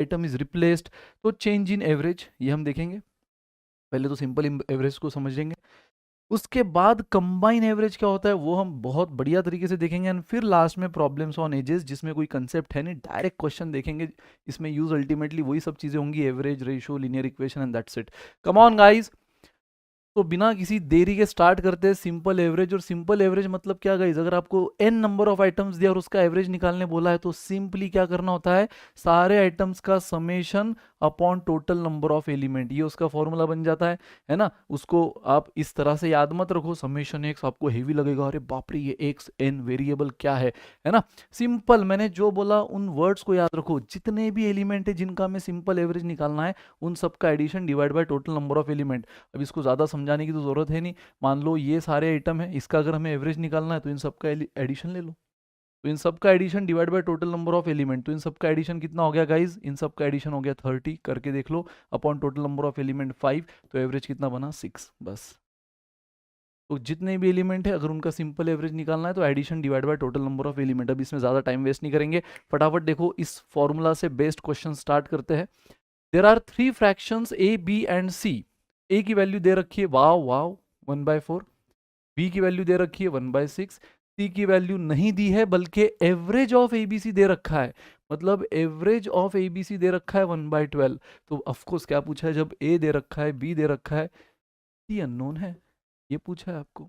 Item is replaced, तो change in average ये हम देखेंगे। पहले तो सिंपल एवरेज को समझेंगे, उसके बाद कंबाइन एवरेज क्या होता है वो हम बहुत बढ़िया तरीके से देखेंगे, एंड फिर लास्ट में प्रॉब्लम्स ऑन एजेस, जिसमें कोई कंसेप्ट है नहीं, डायरेक्ट क्वेश्चन देखेंगे। इसमें यूज अल्टीमेटली वही सब चीजें होंगी, average, ratio, linear equation, and that's it. Come on guys, तो बिना किसी देरी के स्टार्ट करते हैं सिंपल एवरेज। और सिंपल एवरेज मतलब क्या गाइज, अगर आपको n नंबर ऑफ आइटम्स दिया और उसका एवरेज निकालने बोला है तो सिंपली क्या करना होता है, सारे आइटम्स का summation upon total number of element, ये उसका फॉर्मूला बन जाता है ना। उसको आप इस तरह से याद मत रखो, समेशन एक्स आपको हेवी लगेगा, अरे बाप रे ये एक्स एन वेरिएबल क्या है ना। सिंपल मैंने जो बोला उन वर्ड्स को याद रखो, जितने भी एलिमेंट है जिनका हमें सिंपल एवरेज निकालना है उन सबका addition divide by total number of element. अब इसको ज़्यादा समझाने की तो ज़रूरत है नहीं, मान लो ये सारे आइटम है, इसका अगर हमें एवरेज निकालना है तो इन सबका एडिशन ले लो, तो इन सबका addition divide by total number of element, तो इन सबका एडिशन कितना हो गया गाइज, इन सबका एडिशन हो गया 30, करके देख लो, upon total number of element 5, तो एवरेज कितना बना 6 बस। तो जितने भी एलिमेंट है अगर उनका सिंपल एवरेज निकालना है तो addition divide by total number of element. अब इसमें ज़्यादा टाइम वेस्ट नहीं करेंगे, फटाफट देखो इस फॉर्मूला से बेस्ट क्वेश्चन स्टार्ट करते हैं। There are 3 fractions A B and C, A की वैल्यू दे रखी है वाव वाव 1/4, बी की वैल्यू दे रखी है 1/6, सी की वैल्यू नहीं दी है बल्कि एवरेज ऑफ एबीसी दे रखा है, मतलब एवरेज ऑफ एबीसी दे रखा है 1/12। तो ऑफकोर्स क्या पूछा है, जब ए दे रखा है, बी दे रखा है, सी अननोन है, ये पूछा है आपको,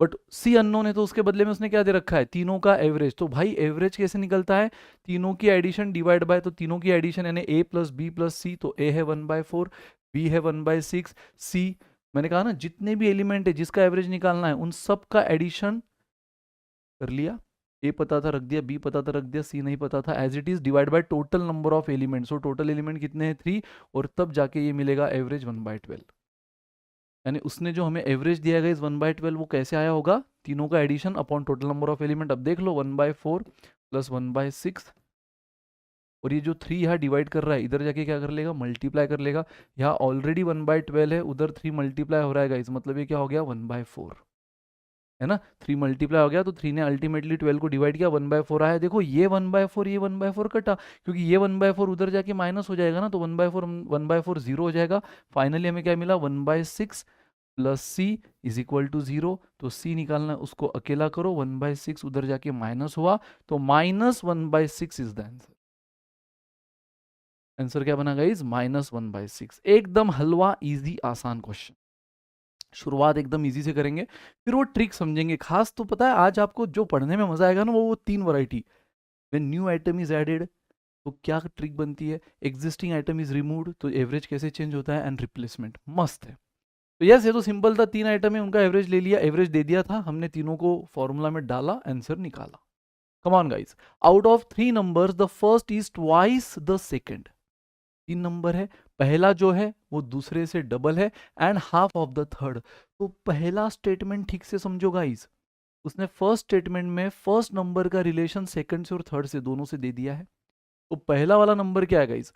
बट सी अननोन है तो उसके बदले में उसने क्या दे रखा है, तीनों का एवरेज। तो भाई एवरेज कैसे निकलता है, तीनों की एडिशन डिवाइड बाय, तो तीनों की एडिशन यानी ए प्लस बी प्लस सी, तो ए है 1/4, बी है 1/6, सी, मैंने कहा ना जितने भी एलिमेंट है जिसका एवरेज निकालना है उन सब का एडिशन कर लिया, ए पता था रख दिया, बी पता था रख दिया, सी नहीं पता था, as it is divide by total number of element. So total element कितने हैं 3, और तब जाके ये मिलेगा एवरेज 1/12। यानी उसने जो हमें एवरेज दिया गया इस 1/12 वो कैसे आया होगा, तीनों का addition upon total number of element. अब देख लो 1/4 प्लस 1/6, और ये जो 3 यहाँ डिवाइड कर रहा है इधर जाके क्या कर लेगा, मल्टीप्लाई कर लेगा, यहाँ ऑलरेडी 1/12 है, उधर 3 मल्टीप्लाई हो रहा है गाइस, मतलब ये क्या हो गया 1/4, है ना। 3 मल्टीप्लाई हो गया तो 3 ने अल्टीमेटली 12 को डिवाइड किया, 1/4 आया। देखो ये 1/4 ये 1/4 कटा, क्योंकि ये 1/4 उधर जाके माइनस हो जाएगा ना, तो 1/4 जीरो हो जाएगा। फाइनली हमें क्या मिला 1/6 plus C is equal to 0, तो सी निकालना है उसको अकेला करो, 1/6 उधर जाके माइनस हुआ, तो -1/6 इज द आंसर। आंसर क्या बना गाइस, -1/6। एकदम हलवा इजी आसान क्वेश्चन, शुरुआत एकदम इजी से करेंगे, फिर वो ट्रिक समझेंगे। खास तो पता है आज आपको जो पढ़ने में मजा आएगा ना, वो 3 variety, when new item is added तो क्या ट्रिक बनती है, एग्जिस्टिंग आइटम इज रिमूव्ड तो एवरेज कैसे चेंज होता है, एंड रिप्लेसमेंट, मस्त है। तो यस ये तो सिंपल था, 3 आइटम है उनका एवरेज ले लिया, एवरेज दे दिया था हमने, तीनों को फॉर्मूला में डाला, आंसर निकाला। Come on guys, out of 3 numbers the first is twice the second, 3 number है, पहला जो है वो दूसरे से डबल है, and half of the third. तो पहला स्टेटमेंट ठीक से समझो गाइस, उसने फर्स्ट स्टेटमेंट में फर्स्ट नंबर का रिलेशन सेकंड से और थर्ड से दोनों से दे दिया है। तो पहला वाला नंबर क्या है गाइस,